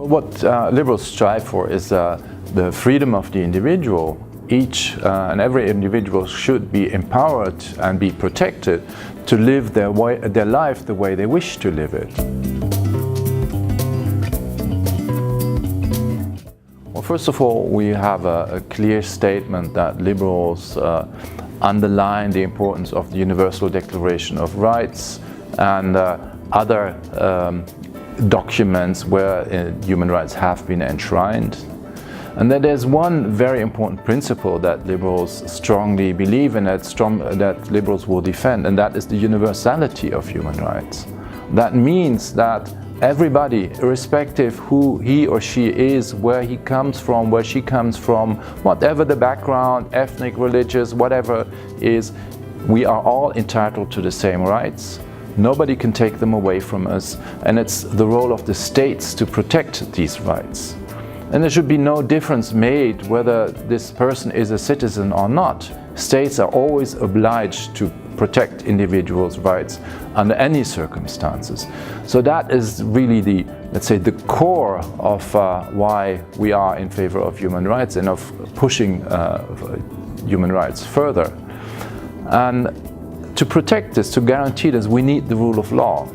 What liberals strive for is the freedom of the individual. Each and every individual should be empowered and be protected to live their life the way they wish to live it. Well, first of all, we have a clear statement that liberals underline the importance of the Universal Declaration of Rights and other documents where human rights have been enshrined. And that there's one very important principle that liberals strongly believe in, that liberals will defend, and that is the universality of human rights. That means that everybody, irrespective who he or she is, where he comes from, where she comes from, whatever the background, ethnic, religious, whatever is, we are all entitled to the same rights. Nobody can take them away from us, and it's the role of the states to protect these rights. And there should be no difference made whether this person is a citizen or not. States are always obliged to protect individuals' rights under any circumstances. So that is really the, let's say, the core of why we are in favor of human rights and of pushing human rights further. And to protect this, to guarantee this, we need the rule of law.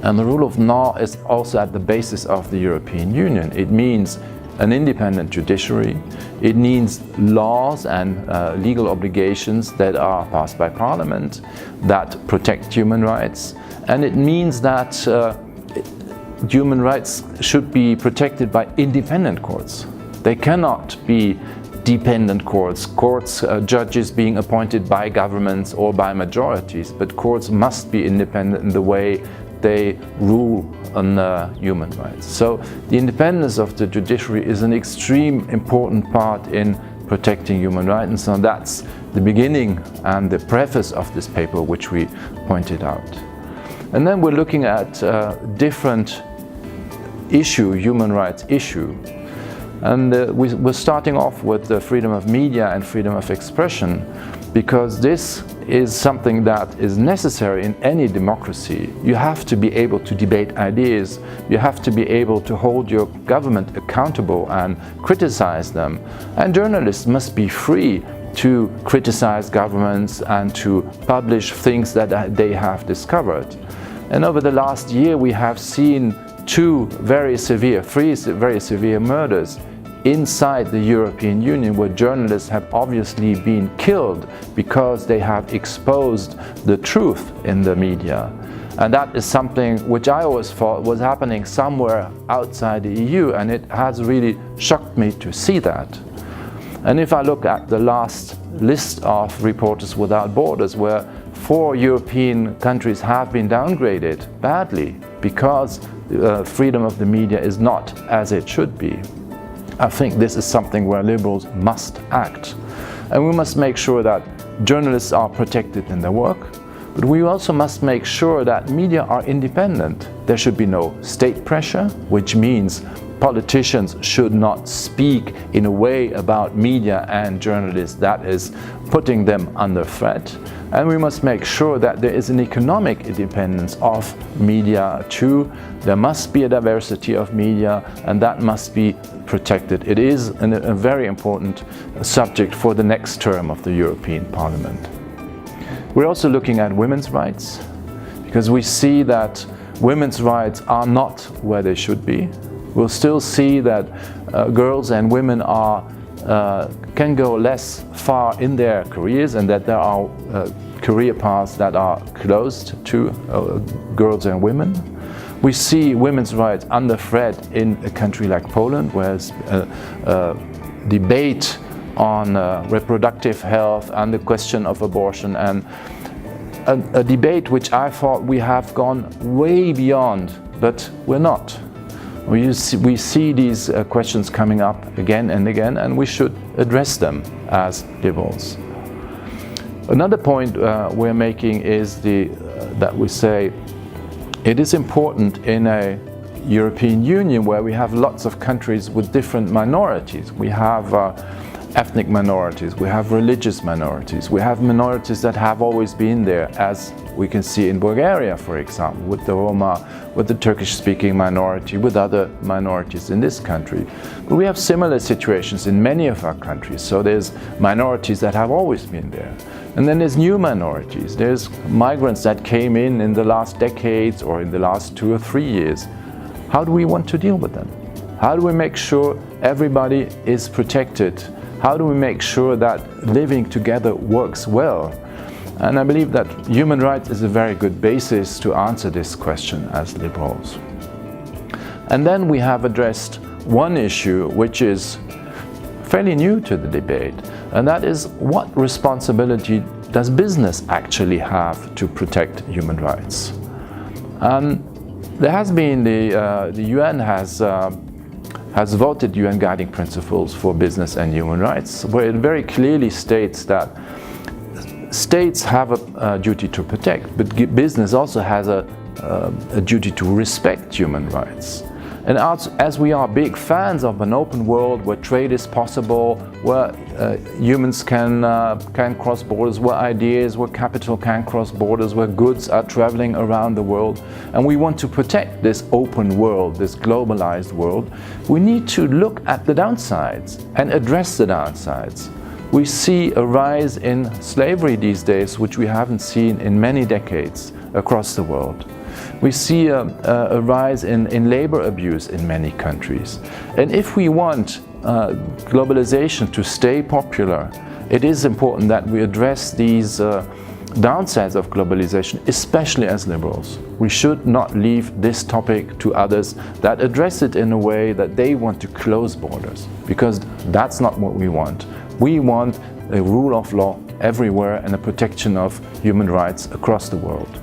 And the rule of law is also at the basis of the European Union. It means an independent judiciary. It needs laws and legal obligations that are passed by Parliament that protect human rights. And it means that human rights should be protected by independent courts. They cannot be dependent courts, judges being appointed by governments or by majorities, but courts must be independent in the way they rule on human rights. So the independence of the judiciary is an extreme important part in protecting human rights, and so that's the beginning and the preface of this paper which we pointed out. And then we're looking at different human rights issue. And we're starting off with the freedom of media and freedom of expression, because this is something that is necessary in any democracy. You have to be able to debate ideas, you have to be able to hold your government accountable and criticize them. And journalists must be free to criticize governments and to publish things that they have discovered. And over the last year we have seen three very severe murders inside the European Union, where journalists have obviously been killed because they have exposed the truth in the media. And that is something which I always thought was happening somewhere outside the EU, and it has really shocked me to see that. And if I look at the last list of Reporters Without Borders, where 4 European countries have been downgraded badly because freedom of the media is not as it should be. I think this is something where liberals must act. And we must make sure that journalists are protected in their work, but we also must make sure that media are independent. There should be no state pressure, which means politicians should not speak in a way about media and journalists that is putting them under threat. And we must make sure that there is an economic independence of media too. There must be a diversity of media, and that must be protected. It is a very important subject for the next term of the European Parliament. We're also looking at women's rights, because we see that women's rights are not where they should be. We'll still see that girls and women can go less far in their careers, and that there are career paths that are closed to girls and women. We see women's rights under threat in a country like Poland, where a debate on reproductive health and the question of abortion, and a debate which I thought we have gone way beyond, but we're not. We see these questions coming up again and again, and we should address them as liberals. Another point we're making is that we say it is important in a European Union where we have lots of countries with different minorities. We have ethnic minorities, we have religious minorities, we have minorities that have always been there, as we can see in Bulgaria, for example, with the Roma, with the Turkish-speaking minority, with other minorities in this country. But we have similar situations in many of our countries. So there's minorities that have always been there. And then there's new minorities. There's migrants that came in the last decades or in the last 2 or 3 years. How do we want to deal with them? How do we make sure everybody is protected? How do we make sure that living together works well? And I believe that human rights is a very good basis to answer this question as liberals. And then we have addressed one issue which is fairly new to the debate, and that is, what responsibility does business actually have to protect human rights? There has been the UN has voted UN Guiding Principles for Business and Human Rights, where it very clearly states that states have a duty to protect, but business also has a duty to respect human rights. And as we are big fans of an open world where trade is possible, where humans can cross borders, where ideas, where capital can cross borders, where goods are traveling around the world, and we want to protect this open world, this globalized world, we need to look at the downsides and address the downsides. We see a rise in slavery these days, which we haven't seen in many decades across the world. We see a rise in labor abuse in many countries. And if we want globalization to stay popular, it is important that we address these downsides of globalization, especially as liberals. We should not leave this topic to others that address it in a way that they want to close borders, because that's not what we want. We want a rule of law everywhere and a protection of human rights across the world.